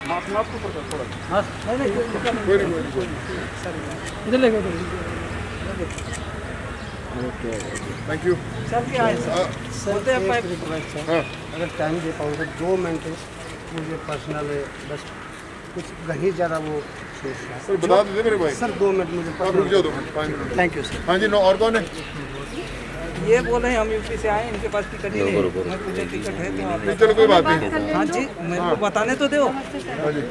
Mask ऊपर कर थोड़ा। हाँ नहीं इधर ले गए। Okay thank you sir. क्या है सर? हाँ अगर टाइम दे पाऊँ तो 2 मिनट मुझे पर्सनल बस कुछ कहीं ज़्यादा वो सर बता दीजिए मेरे भाई। सर 2 मिनट मुझे आप रुक जाओ 2 minute 5 minute. Thank you sir. हाँ जी नो और कौन है? ये बोल रहे हैं हम यूपी से आए, इनके पास टिकट ही नहीं। मैं पूछे टिकट है तो आप। चलो कोई बात नहीं। हाँ जी मेरे को बताने तो दो। हाँ जी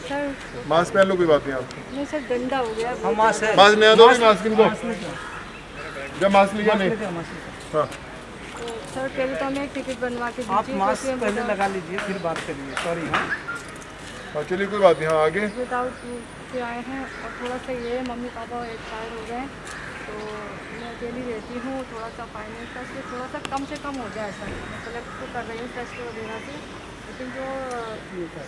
सर मास्क पहन लो कोई बात नहीं। आप नहीं सर डंडा हो गया। हम मास्क है। मास्क नया दो मास्क इनको जब मास्क लिया नहीं। हाँ तो सर पहले तो हमें टिकट बनवा के दीजिए। आप मास्क पहले लगा लीजिए फिर बात करिए। सॉरी। हाँ चलिए कोई बात नहीं। हाँ आगे विदाउट के आए हैं और थोड़ा सा ये मम्मी पापा एक्सपायर हो गए तो मैं अकेली रहती हूँ। थोड़ा सा फाइनेंस का इसलिए थोड़ा सा कम से कम हो जाए सर। मैं कलेक्ट तो कर रही हूँ टेस्ट वगैरह से, लेकिन जो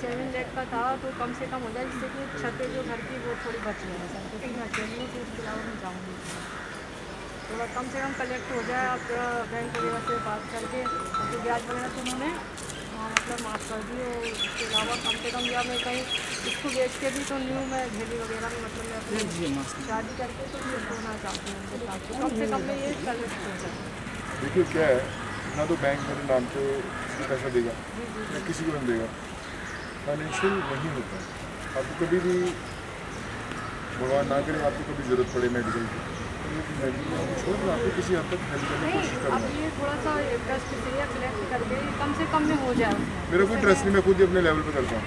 7 लाख का था तो कम से कम हो जाए जिससे कि छतें जो घर की वो थोड़ी बच जाए सर, क्योंकि मैं अकेली हूँ तो उसके अलावा मैं जाऊँगी। थोड़ा कम से कम कलेक्ट हो जाए। आप बैंक वगैरह से बात करके जो ब्याज वगैरह तो उन्होंने मतलब माफ़ कर दी। और उसके अलावा कम से कम या मैं कहीं इसको बेच के भी तो न्यू मैं घेली वगैरह में मतलब मैं अपनी शादी करके तो ये होना चाहती हूँ उनके साथ। तो कम से कम में ये कलेक्ट हो जाए। देखिए क्या है ना तो बैंक मेरे नाम पे पैसा देगा या किसी को नहीं देगा। फाइनेंशियल नहीं होता है। आपको कभी भी भगवान ना करे आपको कभी ज़रूरत पड़े मेडिकल की, छोड़ कर आपको किसी हद तक हेल्प करने की कोशिश अब करना। ये थोड़ा सा ट्रस्ट से या कलेक्ट करके कम से कम में हो जाए। मेरा कोई ट्रस्ट नहीं, मैं खुद ही अपने लेवल पे करता हूँ,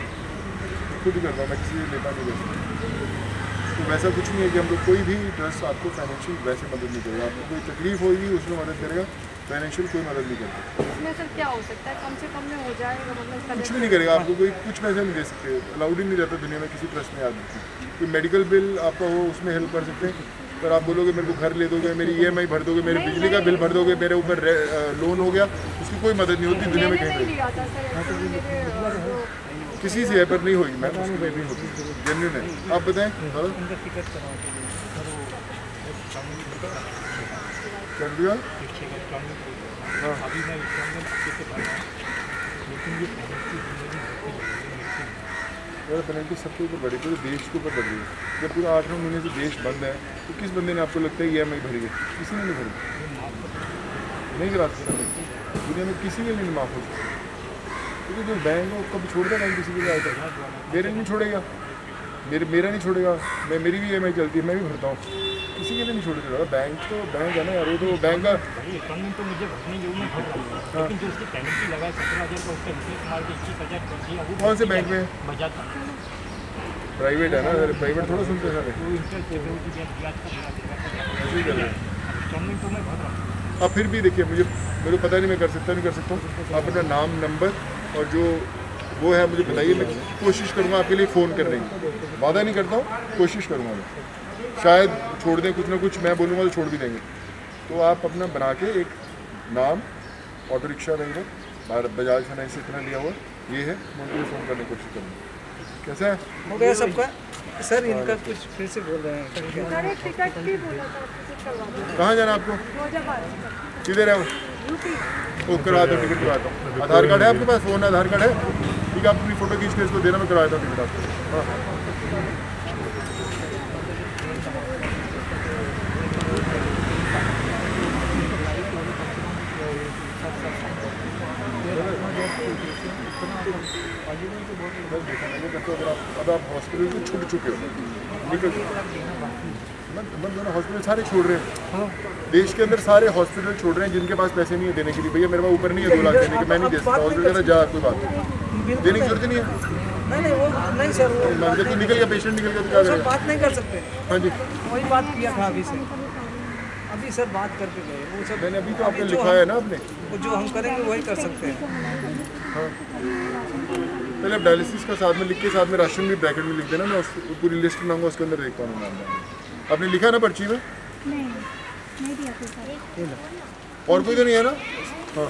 खुद ही करता हूँ, मैं किसी से लेता नहीं वैसे। तो वैसा कुछ नहीं है कि हम लोग कोई भी ट्रस्ट आपको फाइनेंशियल वैसे मदद नहीं करेगा। आपको कोई तकलीफ होगी उसमें मदद करेगा, फाइनेंशियल कोई मदद नहीं करता। इसमें सर क्या हो सकता है कम से कम में हो जाएगा मतलब कुछ भी नहीं करेगा आपको, कोई कुछ पैसे नहीं दे सकते। अलाउड ही नहीं रहता दुनिया में किसी ट्रस्ट में आदमी। कोई मेडिकल बिल आपका हो उसमें हेल्प कर सकते हैं, पर आप बोलोगे मेरे को घर ले दोगे, मेरी EMI भर दोगे, मेरे बिजली का बिल भर दोगे, मेरे ऊपर लोन हो गया, उसकी कोई मदद नहीं होती दुनिया में कहीं। किसी से है पर नहीं होगी मैम, उसकी नहीं होती, जेन्युइन है। आप बताएं कर दिया। हाँ पेनल्टी सबके ऊपर बढ़ी, पूरे देश के ऊपर बढ़ रही है। जब पूरा 8-9 महीने से देश बंद है तो किस बंदे ने आपको लगता है EMI भरी है? किसी ने नहीं भरी, नहीं करा सकता दुनिया में, किसी ने नहीं माफ़ हो सकता। क्योंकि जो बैंक है वो कभी छोड़ता नहीं किसी के लिए। मेरे नहीं छोड़ेगा, मेरा नहीं छोड़ेगा, मेरी भी EMI चलती है, मैं भी भरता हूँ, किसी के लिए नहीं छोड़ेगा। बैंक तो बैंक है ना यार, वो तो बैंक का तो मुझे भरने जो मैं भर रहा हूँ, लेकिन जो उसकी पेनल्टी लगा 17,000 का उसका इंटरेस्ट मार के 21,000 कर दिया। वो कौन से बैंक में? बजाज प्राइवेट है ना, प्राइवेट थोड़ा सुनते हैं वो इंटरेस्ट ब्याज का ऐसे ही कर रहे हैं। इंस्टॉलमेंट तो मैं भर रहा हूँ। अब फिर भी देखिए मेरे को पता नहीं मैं कर सकता नहीं कर सकता हूँ। आप अपना नाम नंबर और जो वो है मुझे बताइए, मैं कोशिश करूँगा आपके लिए फ़ोन करने की। वादा नहीं करता हूँ, कोशिश करूँगा मैं, शायद छोड़ दें कुछ ना कुछ, मैं बोलूँगा तो छोड़ भी देंगे। तो आप अपना बना के एक नाम, ऑटो रिक्शा रहेगा, बजाज फाइनेंस से इतना लिया हुआ ये है, मैं उनको फ़ोन करने की कोशिश करूँगा। कैसा है? हो गया सबका सर? इनका कुछ फिर से बोल रहे हैं। टिकट भी बोला था आपको। कहाँ जाना आपको? किधर है वो? वो करवा दो, टिकट करवाता हूँ। आधार कार्ड है आपके पास? फ़ोन है, आधार कार्ड है? ठीक है, आप अपनी फ़ोटो खींच के इसको देना, मैं करवाता हूँ टिकट आपको। हाँ अब आप हॉस्पिटल से छूट चुके हो, निकल दोनों हॉस्पिटल सारे छोड़ रहे हैं। देश के अंदर सारे हॉस्पिटल छोड़ रहे हैं जिनके पास पैसे नहीं है देने के लिए। भैया मेरे पास ऊपर नहीं है 2 लाख देने के, मैं नहीं दे सकता। हॉस्पिटल कहता जा कोई बात नहीं, देने की जरूरत नहीं है। नहीं वो नहीं सर, जब निकल गया पेशेंट निकल गया तो क्या करें? बात नहीं कर सकते। हाँ जी वही बात किया था अभी से, अभी सर बात करके गए वो सब। मैंने अभी तो आपने लिखा है ना आपने, वो जो हम करेंगे वही कर सकते हैं। हाँ पहले आप डायलिसिस का साथ में लिख के, साथ में राशन भी ब्रैकेट में लिख देना, मैं उस पूरी लिस्ट बनाऊंगा, उसके अंदर देख पाऊंगा नाम। आपने लिखा ना पर्ची में? नहीं दिया सर। और कोई तो नहीं है ना? हाँ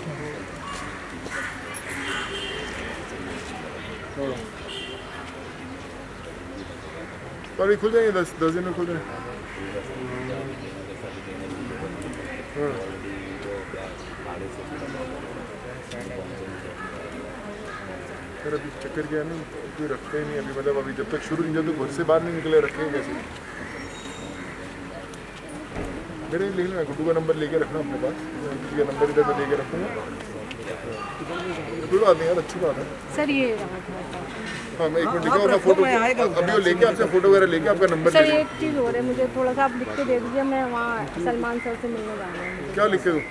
और खुल जाएंगे 10 दिन में खुल जाएंगे। हाँ। सर अभी चक्कर क्या है ना, कोई रखते ही नहीं अभी, मतलब अभी जब तक शुरू नहीं, जब तक घर से बाहर नहीं निकले रखेंगे कैसे? मेरे लिख लेना, गुड्डू का नंबर लेके रखना अपने पास, किसी का नंबर इधर मैं लेके रखूँगा। कोई बात नहीं यार, अच्छी बात है सर ये हाँ। मैं एक मिनट दिखाऊँ अपना फोटो, अभी वो लेके आपसे फोटो वगैरह लेके आपका नंबर सर ले एक चीज़ हो रही है, मुझे थोड़ा सा आप लिख के दे दीजिए, मैं वहाँ सलमान सर से मिलने जाना है। क्या लिख के दूँ?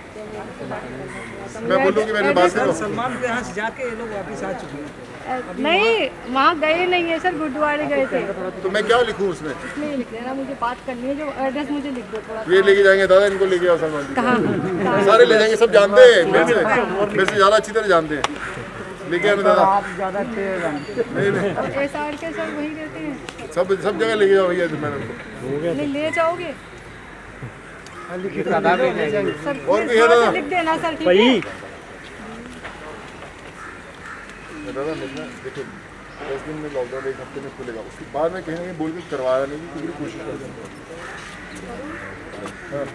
मुझे मैं बोलूँ कि मैंने बात करो। सलमान के यहाँ से जाके ये लोग वापस आ चुके हैं। नहीं वहाँ गए नहीं है सर, गुरुद्वारे गए थे। तो मैं क्या लिखूँ उसमें? इसमें लिख देना, मुझे बात करनी है, जो एड्रेस मुझे लिख दो थोड़ा। ये लेके जाएंगे दादा, इनको लेके आओ सलमान जी। कहाँ? सारे ले जाएंगे, सब जानते हैं मेरे से ज़्यादा अच्छी तरह जानते हैं। लेके आना दादा। ज़्यादा नहीं नहीं, SR के सर वहीं रहते हैं। सब जगह लेके जाओ भैया, तो मैंने नहीं ले जाओगे और सर, भी है थोड़ा दादा। सा लिख देना सर, ठीक है? दादा मिलना देखो, 10 दिन में लॉकडाउन 1 हफ्ते में खुलेगा, उसके बाद में कहीं ना कहीं बोल के करवाया नहीं, क्योंकि कोशिश कर देंगे। हाँ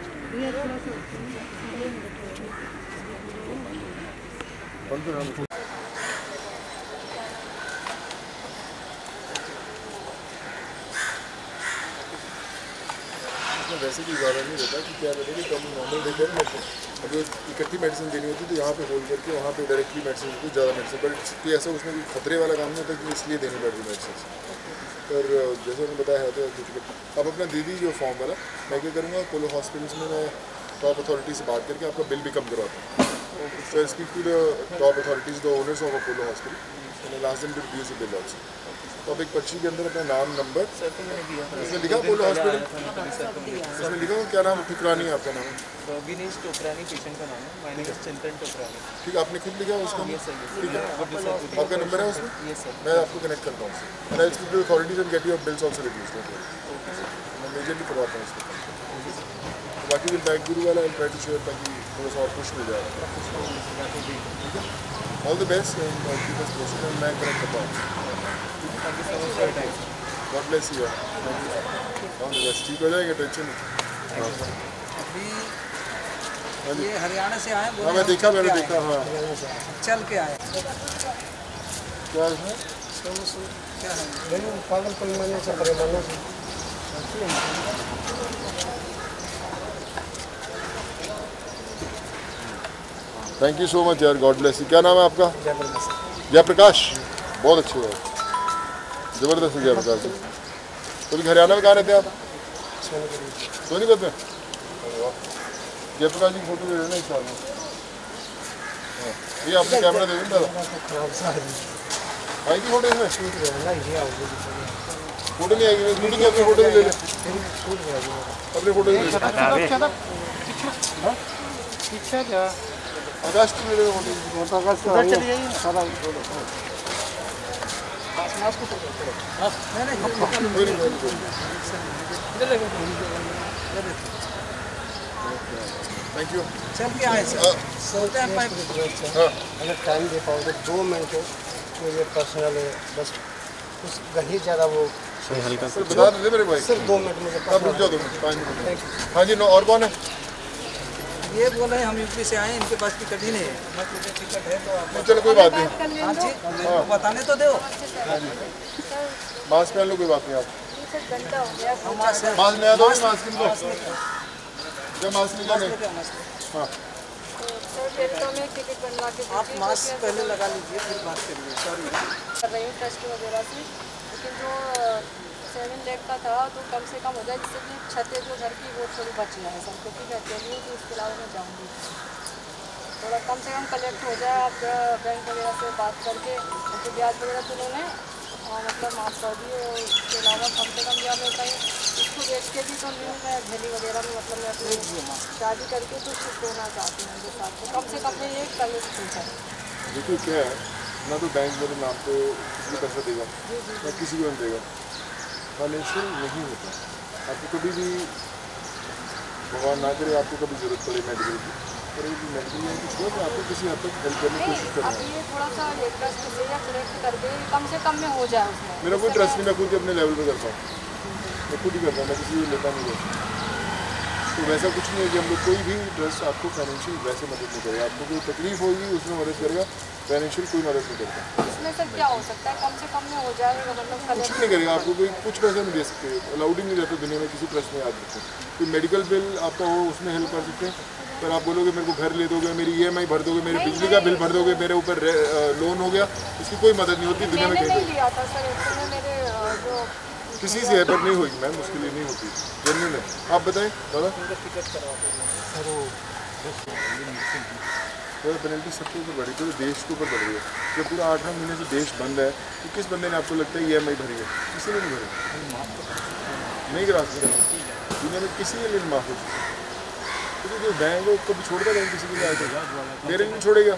ये थोड़ा सा कौन सा नाम? वैसे भी ज़्यादा नहीं रहता कि क्या रहता है कि कम नॉर्मल देते हैं मेरे अभी इकट्ठी मेडिसिन देनी होती है, तो यहाँ पे होल्ड करके वहाँ पे डायरेक्टली मेडिसिन होती है, ज़्यादा मेडिसिन, बट कोई ऐसा उसमें कोई खतरे वाला काम नहीं होता कि इसलिए देनी पड़ रही मेडिसिन। पर जैसे मैंने बताया है तो आप अपना दे दीजिए फॉर्म वाला, मैं क्या करूँगा अपोलो हॉस्पिटल्स में मैं टॉप अथॉरिटी से बात करके आपका बिल भी कम करवाता हूँ। So I speak to the top authorities, the owners of Apollo hospital, and last them to reduce the bill also. तो आप एक पर्ची के अंदर अपना नाम, नंबर, इसमें लिखा अपोलो हॉस्पिटल, इसमें लिखा क्या नाम? ठुकरानी है आपका नाम? विनेश टोकरानी पेशेंट का नाम है। माय नेम इज चिंतन टोकरानी। ठीक है, आपने खुद लिखा है उसका? ठीक है, आपका नंबर है उसमें? Yes sir. मैं आपको कनेक्ट करता हूँ, and I speak to the authorities and get your bills also reduced. मैं मेजरली करवाता हूँ इसको। बाकी विल बैक गुरु वाला आई ट्राई टू शेयर, ताकि थोड़ा सा और पुश मिल जाए। All the best and keep us posted, and मैं कनेक्ट करता हूँ। God bless you. All the best. ठीक हो जाएगा, टेंशन नहीं। अभी ये हरियाणा से आए, हाँ मैं देखा, मैंने देखा। हाँ चल के आए। क्या है? क्या है? पागलपन मानने से परेशानी से। थैंक यू सो मच यार, गॉड ब्लेस यू। क्या नाम है आपका? जयप्रकाश। बहुत अच्छी बात, ज़बरदस्त है जयप्रकाश जी। तो हरियाणा में कहाँ रहते हैं आप? सोनीपत में। जयप्रकाश जी की फोटो ले लेना इस साल में। हाँ ये आपने कैमरा दे देना आएगी फोटो इसमें? फोटो नहीं आएगी, मीटिंग की अपनी फोटो ले ले, अपनी फोटो ले ले। आकाश की ले ले फोटो। आकाश चलिए थैंक यू। चल के आए सर। सोचते हैं अगर टाइम दे पाओ तो 2 मिनट मुझे पर्सनल है, बस कुछ कहीं ज़्यादा वो हल्का सर बता दे मेरे भाई। सिर्फ 2 मिनट मुझे। आप रुक जाओ 2 मिनट, 5 मिनट। हाँ जी, नो और कौन है? ये बोले हम यूपी से आए, इनके पास टिकट ही नहीं है। मुझे टिकट है तो आप नहीं चलो कोई बात नहीं, हाँ जी बताने तो दो। मास्क पहन लो, कोई बात नहीं। आप घंटा हो गया। मास्क नया दो, मास्क इनको क्या मास्क नहीं जाने। हाँ सर फिर तो मैं टिकट बनवा के आप मास्क पहले लगा लीजिए, फिर बात करिए। सॉरी कर रही हूँ टेस्ट वगैरह से, लेकिन जो 7 लाख का था तो कम से कम हो जाए, जिससे कि छतें जो घर की वो थोड़ी बच जाए सबको। ठीक है चलिए, तो इसके अलावा मैं जाऊँगी, थोड़ा कम से कम कलेक्ट हो जाए। आप बैंक वगैरह से बात करके उनके ब्याज वगैरह तो उन्होंने मतलब माफ़ कर दिए, और इसके अलावा कम से कम या मैं कहीं इसको बेच के भी तो नहीं, मैं दिल्ली वगैरह में मतलब मैं अपनी शादी करके तो शिफ्ट होना चाहती हूँ उनके साथ, तो कम से कम मैं ये कलेक्ट हो जाए। देखिए क्या है ना, तो बैंक मेरे नाम पे किसी को पैसा देगा ना किसी को नहीं देगा, फाइनेंशियल नहीं होता। आपको कभी भी भगवान ना करे आपको कभी ज़रूरत पड़े मेडिकल की, पर मेडिकल में कुछ हुआ तो आपको किसी हद तक हेल्प करने की कोशिश कर रहा अब है। ये थोड़ा सा ट्रस्ट से या कलेक्ट करके कम से कम में हो जाए उसमें। मेरा कोई ट्रस्ट नहीं, मैं खुद ही अपने लेवल पे करता हूँ, मैं खुद ही करता हूँ, मैं किसी को लेता नहीं रहता। तो तो वैसा कुछ नहीं है कि हम लोग कोई भी ट्रस्ट आपको फाइनेंशियल वैसे मदद नहीं करेगा। आपको कोई तकलीफ होगी उसमें मदद करेगा, फाइनेंशियल कोई मदद नहीं करता। इसमें सर क्या हो सकता है, कम से कम में हो जाएगा मतलब कुछ नहीं करेगा, आपको कोई कुछ पैसे नहीं दे सकते, अलाउड ही नहीं रहता दुनिया में किसी ट्रस्ट में। याद रखें, कोई मेडिकल बिल आपका हो उसमें हेल्प कर सकते हैं, पर आप बोलोगे मेरे को घर ले दोगे, मेरी EMI भर दोगे, मेरे बिजली का बिल भर दोगे, मेरे ऊपर लोन हो गया, इसकी कोई मदद नहीं होती दुनिया में। मैंने नहीं लिया था सर, एक्चुअली मेरे जो किसी से है पर नहीं होगी मैम, उसके लिए नहीं होती, जेन्युइन है। आप बताएं दादा, तो पेनल्टी सबके ऊपर बढ़ी, तो देश के ऊपर बढ़ रही है। जब पूरा 8 महीने से देश बंद है तो किस बंदे ने आपको लगता है EMI भरी है? किसी ने नहीं भरी, नहीं करा सकते दुनिया में, किसी के लिए नहीं माफ हो सकता। क्योंकि जो बैंक है कभी छोड़ता नहीं किसी के लिए आके, मेरे नहीं छोड़ेगा,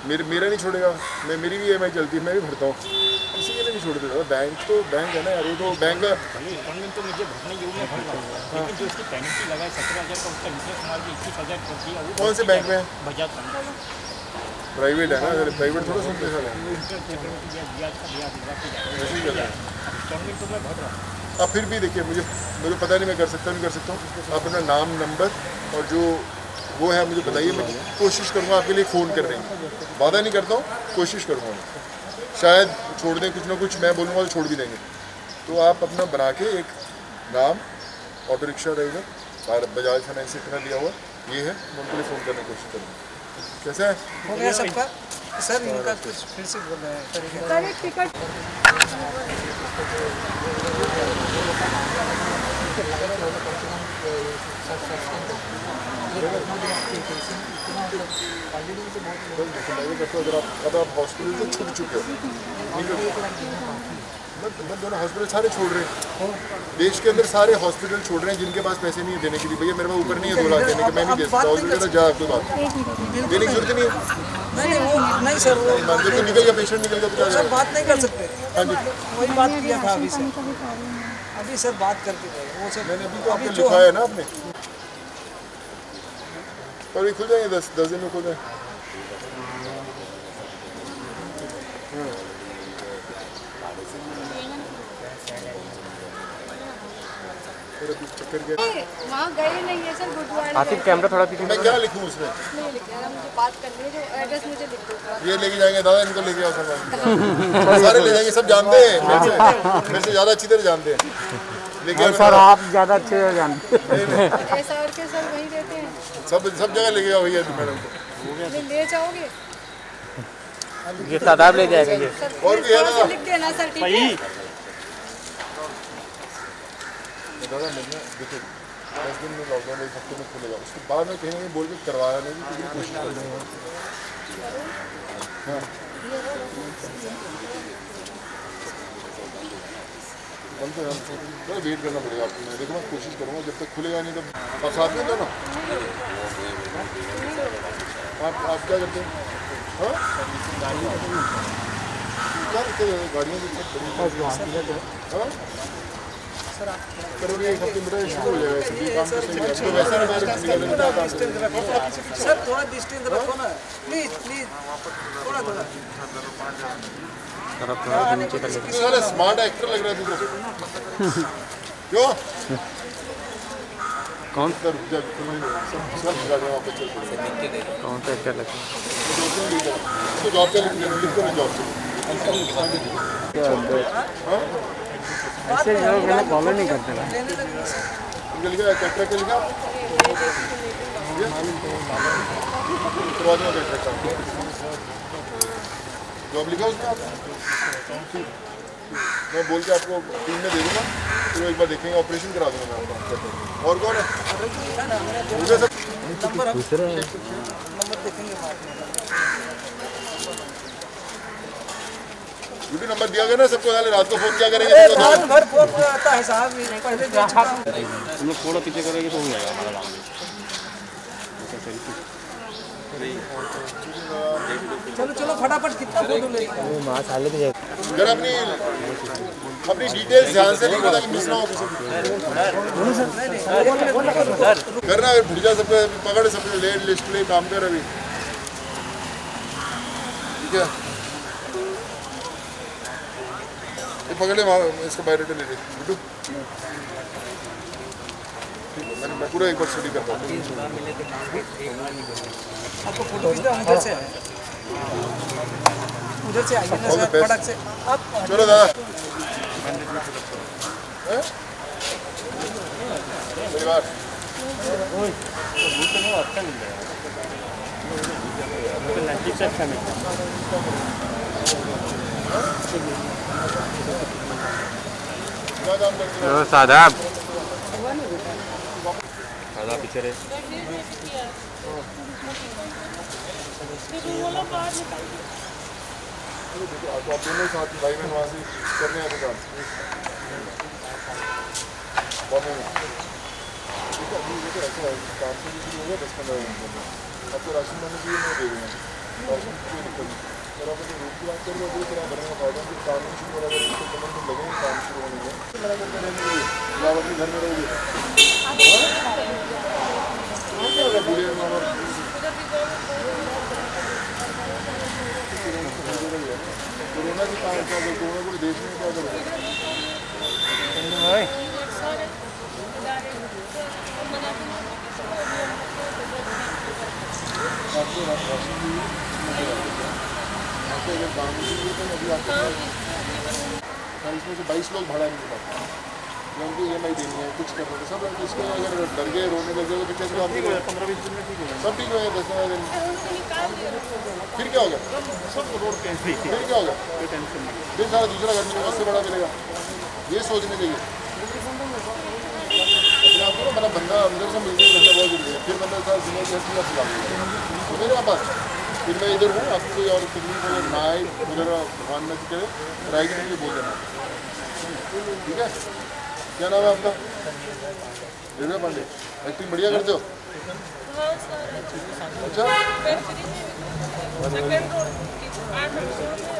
मेरा नहीं छोड़ेगा, मेरी भी EMI चलती है, मैं भी भरता हूँ, किसी के लिए नहीं छोड़ देता। बैंक तो बैंक है ना यार, वो तो बैंक का तो मुझे भरने योग्य मैं भर रहा हूँ, लेकिन जो उसकी पेनल्टी लगाए 17,000 का, उसका इंटरेस्ट मार के 21,000 कर दिया। वो कौन से बैंक में है? बजाज फाइनेंस प्राइवेट है ना, अगर प्राइवेट थोड़ा सुनते सर ऐसे ही कर रहा है। इंस्टॉलमेंट तो मैं भर रहा हूँ। अब फिर भी देखिए, मुझे पता नहीं मैं कर सकता नहीं कर सकता हूँ। आप अपना नाम, नंबर और जो वो है मुझे बताइए, मैं कोशिश करूँगा आपके लिए फ़ोन करने की, वादा नहीं करता हूँ, कोशिश करूँगा। शायद छोड़ दें, कुछ ना कुछ मैं बोलूँगा तो छोड़ भी देंगे। तो आप अपना बना के एक नाम, auto rickshaw driver, Bajaj finance से इतना दिया हुआ ये है, मैं उनके लिए फ़ोन करने की कोशिश करूँगा। कैसा है? हो गया सबका सर, इनका कुछ फिर से बोल रहे हैं सर एक टिकट अगर आप हॉस्पिटल से छूट चुके हो, मैं दोनों हॉस्पिटल सारे छोड़ रहे हैं, देश के अंदर सारे हॉस्पिटल छोड़ रहे हैं जिनके पास पैसे नहीं है देने के लिए। भैया मेरे पास ऊपर नहीं है 2 लाख देने के, मैं नहीं दे सकता, हॉस्पिटल जा कोई बात देने की जरूरत नहीं है। नहीं वो नहीं सर, वो निकल गया, पेशेंट निकल गया तो क्या सर बात नहीं कर सकते। हाँ जी, वही बात किया था अभी सर, अभी सर बात करके गए वो सर। मैंने अभी तो आपने लिखा है ना आपने, पर खुल जाएंगे 10 दिन में खुल जाए। वहाँ गए नहीं है सर, गुरुद्वारे आसिफ कैमरा थोड़ा पीछे। मैं क्या लिखूँ उसमें? नहीं लिखा है, मुझे बात करनी है, जो एड्रेस मुझे लिख दो। ये लेके जाएंगे दादा, इनको लेके आओ सब, सारे ले जाएंगे, सब जानते हैं मेरे से ज़्यादा अच्छी तरह जानते हैं। लेके सर आप ज़्यादा अच्छे जानते हैं। SR के सर वहीं रहते हैं, सब जगह लेके आओ भैया मैडम को। नहीं ले जाओगे ये तादाद ले जाएगा ये। सर, और भी है ना? थोड़ा सा लिख देना सर, ठीक है? दादा मैंने देखो 10 दिन में लॉकडाउन 1 हफ्ते में खुलेगा, उसके बाद में कहीं ना कहीं बोल के करवाया नहीं क्योंकि कोशिश कर रहे हैं। हाँ वेट करना पड़ेगा आपको, मैं देखो मैं कोशिश करूँगा, जब तक खुलेगा नहीं तब। और साथ में दोनों आप क्या करते हैं? हाँ क्या करते हैं गाड़ियों की? हाँ करोगे 1 हफ्ते में शुरू हो जाएगा, सभी काम तो सही है। तो वैसे निकालने का काम सर, थोड़ा डिस्टेंस रखो ना प्लीज प्लीज, थोड़ा सारा स्मार्ट एक्टर लग रहा है तुमको। क्यों? कौन सब गाड़ियाँ वापस चल पड़ेंगे। कौन सा एक्टर लगता है? तो जॉब पे लिख दो, जॉब से ऐसे लोग फॉलो नहीं करते ना। इनका लिखा है ट्रैक्टर के लिखा करवा दूँगा ट्रैक्टर जॉब लिखा उसमें आप, मैं बोल के आपको टीम में दे दूँगा, तो एक बार देखेंगे, ऑपरेशन करा दूँगा मैं आपका। और कौन है? दूसरा नंबर देखेंगे बाद में। ड्यूटी नंबर दिया गया ना सबको, नाले रात को फोन क्या करेंगे? रात भर फोन आता है साहब, पहले दे चुका हूं। तुम लोग थोड़ा पीछे करेंगे तो हो जाएगा हमारा काम। चलो चलो फटाफट, कितना फोटो ले वो माँ साले पे जरा अपनी डिटेल्स ध्यान से लिखो ताकि मिस ना हो किसी की। करना है भुजा सब पकड़, सब ले लिस्ट ले काम कर अभी, ठीक है? ये पकड़े, इसका बायोडाटा ले ले बिट्टू। ठीक है, मैं पूरा एक बार स्टडी करता हूँ। आपको फोटो खींचना उधर से आए, उधर से आइए ना All the सर, best. फटाक से आप चलो दादा, परिवार अच्छा मिल जाएगा, नजदीक से अच्छा मिलता क्या काम करते हो? है। सादाब सादा पीछे रहे। देखो, आप दोनों साथ भाई बहन वहाँ से करने आते काम बॉम्बे में। ठीक है, अभी देखो ऐसा है, काम से भी शुरू हो गया 10-15 दिन के अंदर। आपको राशन लाने के लिए मैं दे दूँगा, राशन की कोई दिक्कत नहीं। अगर आप अगर रूम की बात कर रहे हो तो फिर आप भरने का फायदा है कि काम नहीं शुरू हो रहा है, उसको 15 दिन लगेंगे काम शुरू होने में। मेरा करते रहने के लिए या आप अपने घर में रहोगे, बुढ़िया में और कोरोना की कारण क्या होगा, कोरोना पूरे देश में क्या करोगे? आपको राशन भी आपको अगर काम भी तो अभी आपके इसमें से 22 लोग भाड़ा नहीं देता, उनको EMI देनी है, कुछ करना है, सब इसको अगर डर गए रोने लग गए तो फिर कैसे काम ठीक हो जाए? 15-20 दिन में ठीक हो जाए, सब ठीक हो जाए 10-15 दिन। फिर क्या होगा? सब रोड पे फिर क्या होगा? कोई टेंशन नहीं, फिर सारा दूसरा घर में उससे बड़ा मिलेगा। ये सोचने चाहिए अपने आप को, मतलब बंदा अंदर से मिलकर करना बहुत जरूरी है। फिर बंदा सारा दुनिया की हर चीज़ आपको लागू तो मेरे पास फिर मैं इधर हूँ, आपको कोई और तकलीफ अगर ना आए उधर भगवान में करे रायगिरी मुझे बोल देना, ठीक है? क्या नाम है आपका? रेणुका पांडे। एक्टिंग बढ़िया करते हो? अच्छा,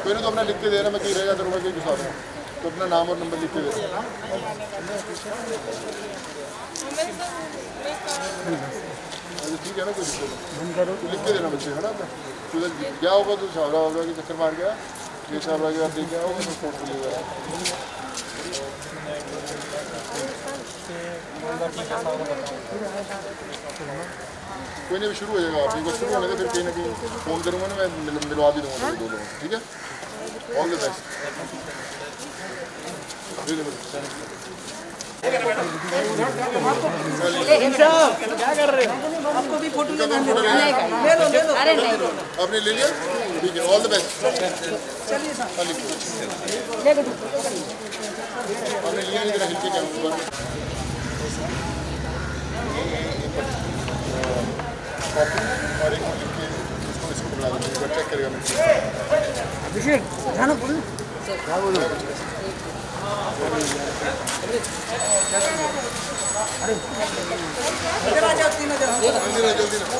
कोई नहीं तो अपना लिख के देना, मैं कहीं रहेगा तो मैं कहीं घुसा दूँगा, तो अपना नाम और नंबर लिख के देना। अच्छा ठीक है ना, कोई दिक्कत नहीं, तो लिख के देना बच्चे, है ना? तो उधर क्या होगा तो छावरा होगा कि चक्कर मार गया, ये छावरा के बाद देख के आओगे तो फोन मिलेगा। कोई नहीं, शुरू हो जाएगा, आप एक बार शुरू होने दे, फिर कहीं ना कहीं फ़ोन करूँगा ना, मैं मिलवा भी दूँगा दो लोगों को, ठीक है? All the best. क्या कर रहे हो? आपको भी फोटो लेना है? ले लो ले लो। अरे नहीं आपने ले लिया? ठीक है, ऑल द बेस्ट। चलिए साहब, आपने लिया नहीं, जरा हिलके क्या ऊपर कॉपी और एक लिख के इसको बना देंगे, एक बार चेक करेगा मैं। अभिषेक जाना बोलो, क्या बोलो? इधर आ जाओ, 3 जल्दी ना